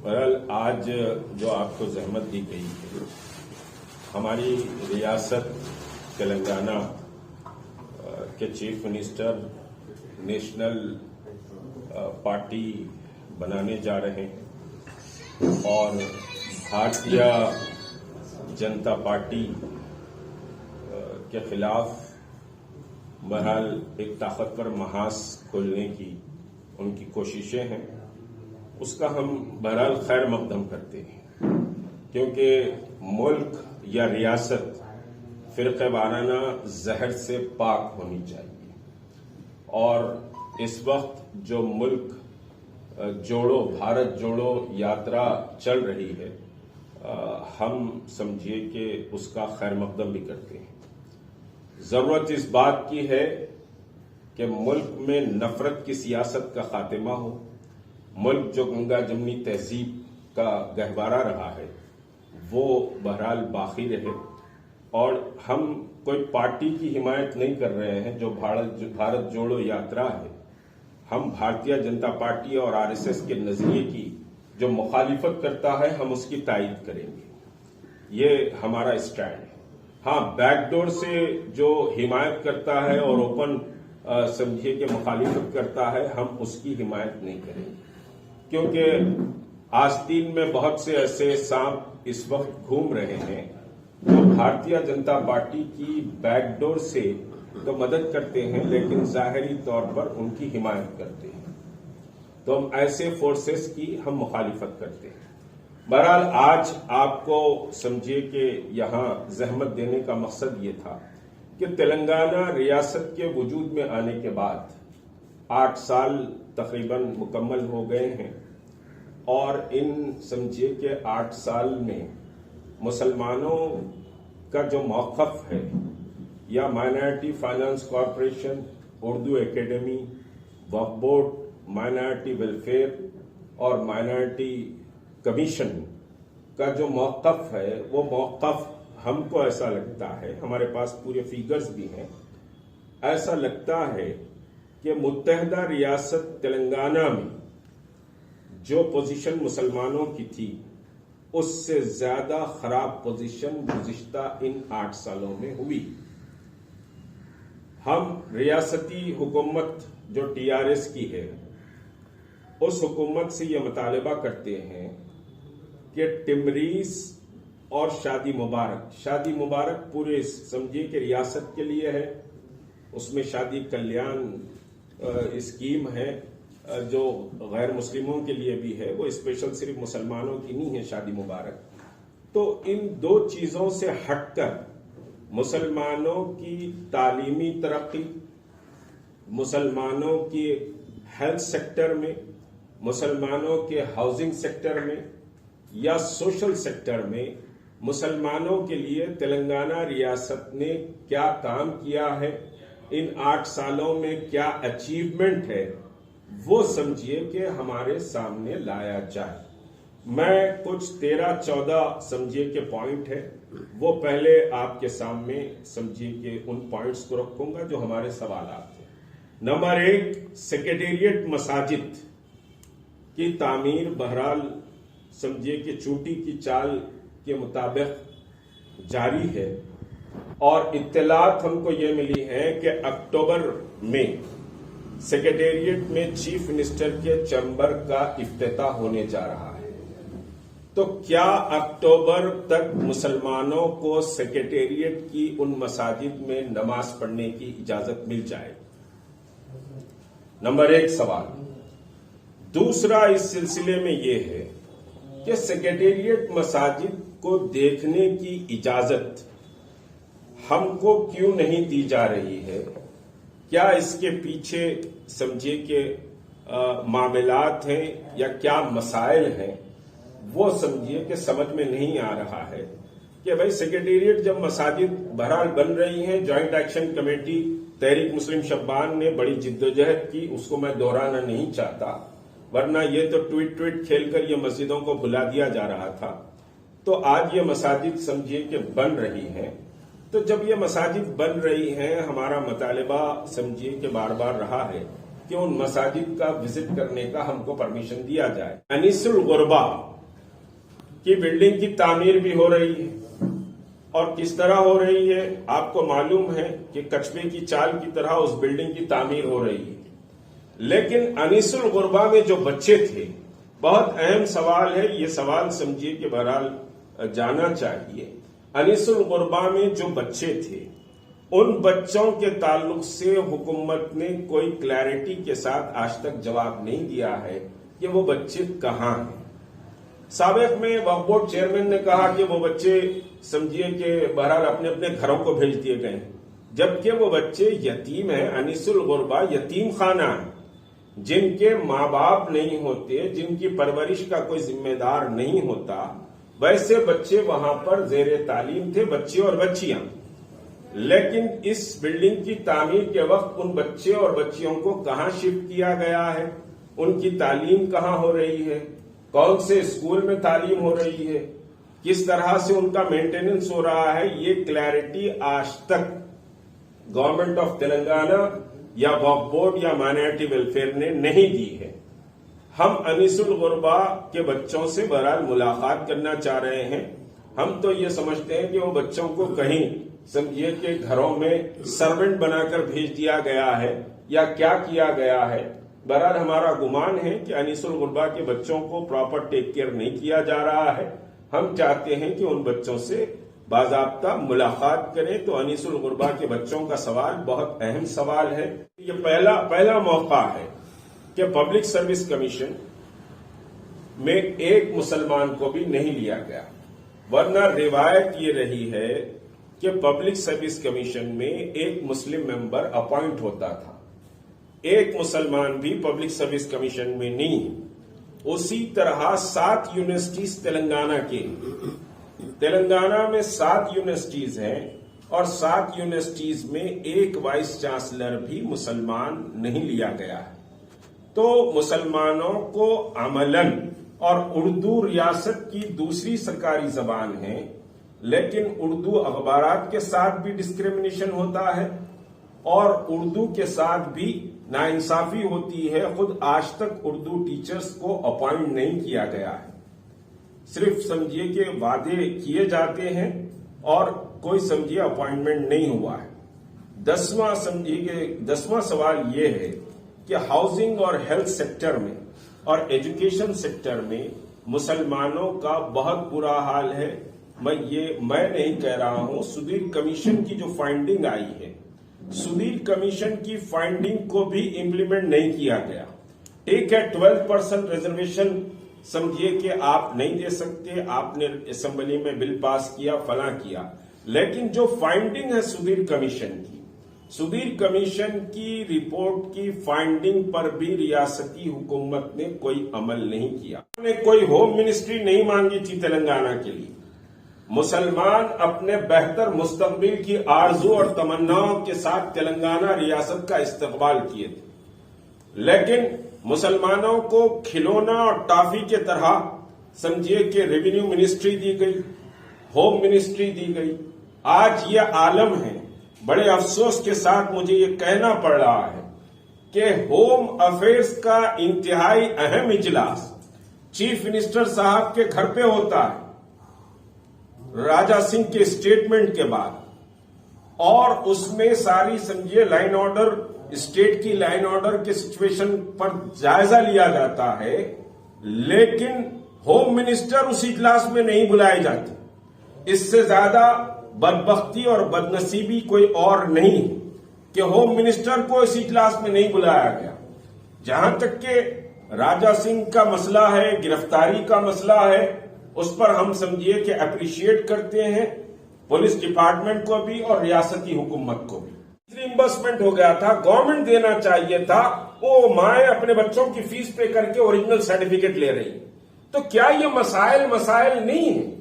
بہرحال آج جو آپ کو زحمت دی گئی ہے، ہماری ریاست تلنگانہ کے چیف منسٹر نیشنل پارٹی بنانے جا رہے ہیں اور بھارتیہ جنتا پارٹی کے خلاف بہرحال ایک طاقتور محاذ کھولنے کی ان کی کوششیں ہیں۔ اس کا ہم بہرحال خیر مقدم کرتے ہیں، کیونکہ ملک یا ریاست فرقہ وارانہ زہر سے پاک ہونی چاہیے، اور اس وقت جو ملک جوڑو بھارت جوڑو یاترا چل رہی ہے، ہم سمجھیے کہ اس کا خیر مقدم بھی کرتے ہیں۔ ضرورت اس بات کی ہے کہ ملک میں نفرت کی سیاست کا خاتمہ ہو، ملک جو گنگا جمنی تہذیب کا گہوارہ رہا ہے وہ بہرحال باقی رہے، اور ہم کوئی پارٹی کی حمایت نہیں کر رہے ہیں جو بھارت جوڑو یاترا ہے۔ ہم بھارتیہ جنتا پارٹی اور RSS کے نظریے کی جو مخالفت کرتا ہے ہم اس کی تائید کریں گے، یہ ہمارا اسٹینڈ ہے۔ ہاں، بیک ڈور سے جو حمایت کرتا ہے اور اوپن سمجھیے کہ مخالفت کرتا ہے، ہم اس کی حمایت نہیں کریں گے، کیونکہ آستین میں بہت سے ایسے سانپ اس وقت گھوم رہے ہیں جو بھارتیہ جنتا پارٹی کی بیک ڈور سے تو مدد کرتے ہیں لیکن ظاہری طور پر ان کی حمایت کرتے ہیں، تو ہم ایسے فورسز کی ہم مخالفت کرتے ہیں۔ بہرحال آج آپ کو سمجھیے کہ یہاں زحمت دینے کا مقصد یہ تھا کہ تلنگانہ ریاست کے وجود میں آنے کے بعد 8 سال تقریباً مکمل ہو گئے ہیں، اور ان سمجھیے کہ 8 سال میں مسلمانوں کا جو موقف ہے، یا minority finance corporation, Urdu academy, وقف بورڈ، مائنارٹی ویلفیئر اور مائنارٹی کمیشن کا جو موقف ہے، وہ موقف ہم کو ایسا لگتا ہے، ہمارے پاس پورے فیگرز بھی ہیں، ایسا لگتا ہے کہ متحدہ ریاست تلنگانہ میں جو پوزیشن مسلمانوں کی تھی اس سے زیادہ خراب پوزیشن گزشتہ ان 8 سالوں میں ہوئی۔ ہم ریاستی حکومت جو TRS کی ہے، اس حکومت سے یہ مطالبہ کرتے ہیں کہ ٹمریز اور شادی مبارک پورے سمجھیے کہ ریاست کے لیے ہے، اس میں شادی کلیان اسکیم ہے جو غیر مسلموں کے لیے بھی ہے، وہ اسپیشل صرف مسلمانوں کی نہیں ہے شادی مبارک۔ تو ان 2 چیزوں سے ہٹ کر مسلمانوں کی تعلیمی ترقی، مسلمانوں کی ہیلتھ سیکٹر میں، مسلمانوں کے ہاؤسنگ سیکٹر میں یا سوشل سیکٹر میں مسلمانوں کے لیے تلنگانہ ریاست نے کیا کام کیا ہے، ان 8 سالوں میں کیا اچیومنٹ ہے، وہ سمجھیے کہ ہمارے سامنے لایا جائے۔ میں کچھ 13-14 سمجھیے کہ پوائنٹ ہے، وہ پہلے آپ کے سامنے سمجھیے کہ ان پوائنٹس کو رکھوں گا جو ہمارے سوالات ہیں۔ نمبر 1، سیکریٹریٹ مساجد کی تعمیر بہرحال سمجھیے کہ چوٹی کی چال کے مطابق جاری ہے، اور اطلاعات ہم کو یہ ملی ہے کہ اکتوبر میں سیکریٹریٹ میں چیف منسٹر کے چیمبر کا افتتاح ہونے جا رہا ہے۔ تو کیا اکتوبر تک مسلمانوں کو سیکریٹریٹ کی ان مساجد میں نماز پڑھنے کی اجازت مل جائے؟ نمبر 1 سوال۔ دوسرا اس سلسلے میں یہ ہے کہ سیکریٹریٹ مساجد کو دیکھنے کی اجازت ہم کو کیوں نہیں دی جا رہی ہے؟ کیا اس کے پیچھے سمجھیے کہ معاملات ہیں یا کیا مسائل ہیں، وہ سمجھیے کہ سمجھ میں نہیں آ رہا ہے کہ بھائی سیکریٹریٹ جب مساجد بہرحال بن رہی ہیں، جوائنٹ ایکشن کمیٹی تحریک مسلم شبان نے بڑی جدوجہد کی، اس کو میں دہرانا نہیں چاہتا، ورنہ یہ تو ٹویٹ کھیل کر یہ مسجدوں کو بھلا دیا جا رہا تھا۔ تو آج یہ مساجد سمجھیے کہ بن رہی ہیں، تو جب یہ مساجد بن رہی ہیں، ہمارا مطالبہ سمجھیے کہ بار بار رہا ہے کہ ان مساجد کا وزٹ کرنے کا ہم کو پرمیشن دیا جائے۔ انیس الغربا کہ بلڈنگ کی تعمیر بھی ہو رہی ہے، اور کس طرح ہو رہی ہے آپ کو معلوم ہے کہ کچبے کی چال کی طرح اس بلڈنگ کی تعمیر ہو رہی ہے۔ لیکن انیس الغربا میں جو بچے تھے، بہت اہم سوال ہے، یہ سوال سمجھیے کہ بہرحال جانا چاہیے۔ انیس الغربا میں جو بچے تھے، ان بچوں کے تعلق سے حکومت نے کوئی کلیئرٹی کے ساتھ آج تک جواب نہیں دیا ہے کہ وہ بچے کہاں ہیں۔ سابق میں وقف بورڈ چیئرمین نے کہا کہ وہ بچے سمجھیے کہ بہرحال اپنے اپنے گھروں کو بھیج دیے گئے ہیں، جبکہ وہ بچے یتیم ہیں۔ انیس الغربا یتیم خانہ ہے، جن کے ماں باپ نہیں ہوتے، جن کی پرورش کا کوئی ذمہ دار نہیں ہوتا، ویسے بچے وہاں پر زیر تعلیم تھے، بچے اور بچیاں۔ لیکن اس بلڈنگ کی تعمیر کے وقت ان بچے اور بچیوں کو کہاں شفٹ کیا گیا ہے، ان کی تعلیم کہاں ہو رہی ہے، کون سے اسکول میں تعلیم ہو رہی ہے، کس طرح سے ان کا مینٹیننس ہو رہا ہے، یہ کلیئرٹی آج تک گورنمنٹ آف تلنگانہ یا وقف بورڈ یا مائنارٹی ویلفیئر نے نہیں دی ہے۔ ہم انیس الغربا کے بچوں سے بہرحال ملاقات کرنا چاہ رہے ہیں۔ ہم تو یہ سمجھتے ہیں کہ وہ بچوں کو کہیں سمجھیے کہ گھروں میں سرونٹ بنا کر بھیج دیا گیا ہے یا کیا کیا گیا ہے۔ بہرحال ہمارا گمان ہے کہ انیس الغربا کے بچوں کو پراپر ٹیک کیئر نہیں کیا جا رہا ہے۔ ہم چاہتے ہیں کہ ان بچوں سے باضابطہ ملاقات کریں۔ تو انیس الغربا کے بچوں کا سوال بہت اہم سوال ہے۔ یہ پہلا موقع ہے کہ پبلک سروس کمیشن میں ایک مسلمان کو بھی نہیں لیا گیا، ورنہ روایت یہ رہی ہے کہ پبلک سروس کمیشن میں ایک مسلم ممبر اپوائنٹ ہوتا تھا، ایک مسلمان بھی پبلک سروس کمیشن میں نہیں۔ اسی طرح 7 یونیورسٹیز تلنگانہ کے، تلنگانہ میں 7 یونیورسٹیز ہیں، اور 7 یونیورسٹیز میں ایک وائس چانسلر بھی مسلمان نہیں لیا گیا ہے۔ تو مسلمانوں کو عملاً، اور اردو ریاست کی دوسری سرکاری زبان ہے، لیکن اردو اخبارات کے ساتھ بھی ڈسکریمنیشن ہوتا ہے اور اردو کے ساتھ بھی ناانصافی ہوتی ہے۔ خود آج تک اردو ٹیچرز کو اپوائنٹ نہیں کیا گیا ہے، صرف سمجھیے کہ وعدے کیے جاتے ہیں اور کوئی سمجھیے اپوائنٹمنٹ نہیں ہوا ہے۔ 10واں سوال یہ ہے کہ ہاؤسنگ اور ہیلتھ سیکٹر میں اور ایجوکیشن سیکٹر میں مسلمانوں کا بہت برا حال ہے۔ میں نہیں کہہ رہا ہوں، سدھیر کمیشن کی جو فائنڈنگ آئی ہے، سدھیر کمیشن کی فائنڈنگ کو بھی امپلیمنٹ نہیں کیا گیا۔ ٹھیک ہے، 12% ریزرویشن سمجھیے کہ آپ نہیں دے سکتے، آپ نے اسمبلی میں بل پاس کیا، فلاں کیا، لیکن جو فائنڈنگ ہے سدھیر کمیشن کی رپورٹ کی فائنڈنگ پر بھی ریاستی حکومت نے کوئی عمل نہیں کیا۔ انہوں نے کوئی ہوم منسٹری نہیں مانگی تھی تلنگانہ کے لیے۔ مسلمان اپنے بہتر مستقبل کی آرزو اور تمناؤں کے ساتھ تلنگانہ ریاست کا استقبال کیے تھے، لیکن مسلمانوں کو کھلونا اور ٹافی کے طرح سمجھیے کہ ریونیو منسٹری دی گئی، ہوم منسٹری دی گئی۔ آج یہ عالم ہے، بڑے افسوس کے ساتھ مجھے یہ کہنا پڑ رہا ہے کہ ہوم افیئرز کا انتہائی اہم اجلاس چیف منسٹر صاحب کے گھر پہ ہوتا ہے راجہ سنگھ کے اسٹیٹمنٹ کے بعد، اور اس میں ساری سمجھیے لائن آرڈر، اسٹیٹ کی لائن آرڈر کے سچویشن پر جائزہ لیا جاتا ہے، لیکن ہوم منسٹر اس اجلاس میں نہیں بلائے جاتے۔ اس سے زیادہ بدبختی اور بدنصیبی کوئی اور نہیں کہ ہوم منسٹر کو اس اجلاس میں نہیں بلایا گیا۔ جہاں تک کہ راجہ سنگھ کا مسئلہ ہے، گرفتاری کا مسئلہ ہے، اس پر ہم سمجھیے کہ اپریشیٹ کرتے ہیں پولیس ڈپارٹمنٹ کو بھی اور ریاستی حکومت کو بھی۔ ریمبرسمنٹ ہو گیا تھا، گورنمنٹ دینا چاہیے تھا، وہ مائیں اپنے بچوں کی فیس پے کر کے اوریجنل سرٹیفکیٹ لے رہی۔ تو کیا یہ مسائل نہیں ہیں؟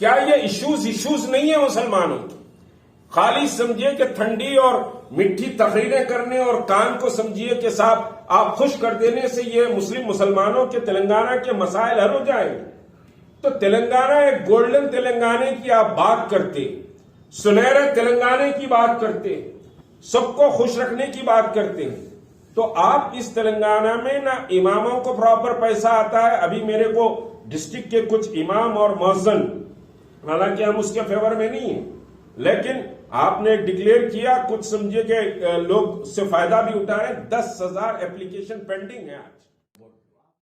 کیا یہ ایشوز نہیں ہیں مسلمانوں کی؟ خالی سمجھیے کہ ٹھنڈی اور میٹھی تقریریں کرنے اور کان کو سمجھیے کہ صاحب آپ خوش کر دینے سے یہ مسلمانوں کے تلنگانہ کے مسائل حل ہو جائیں گے؟ تو تلنگانہ ایک گولڈن تلنگانے کی آپ بات کرتے، سنہرے تلنگانے کی بات کرتے، سب کو خوش رکھنے کی بات کرتے ہیں، تو آپ اس تلنگانہ میں نہ اماموں کو پراپر پیسہ آتا ہے۔ ابھی میرے کو ڈسٹرکٹ کے کچھ امام اور مؤذن، حالانکہ ہم اس کے فیور میں نہیں ہیں، لیکن آپ نے ڈکلیئر کیا، کچھ سمجھے کہ لوگ اس سے فائدہ بھی اٹھا رہے ہیں، 10,000 اپلیکیشن پینڈنگ ہے آج.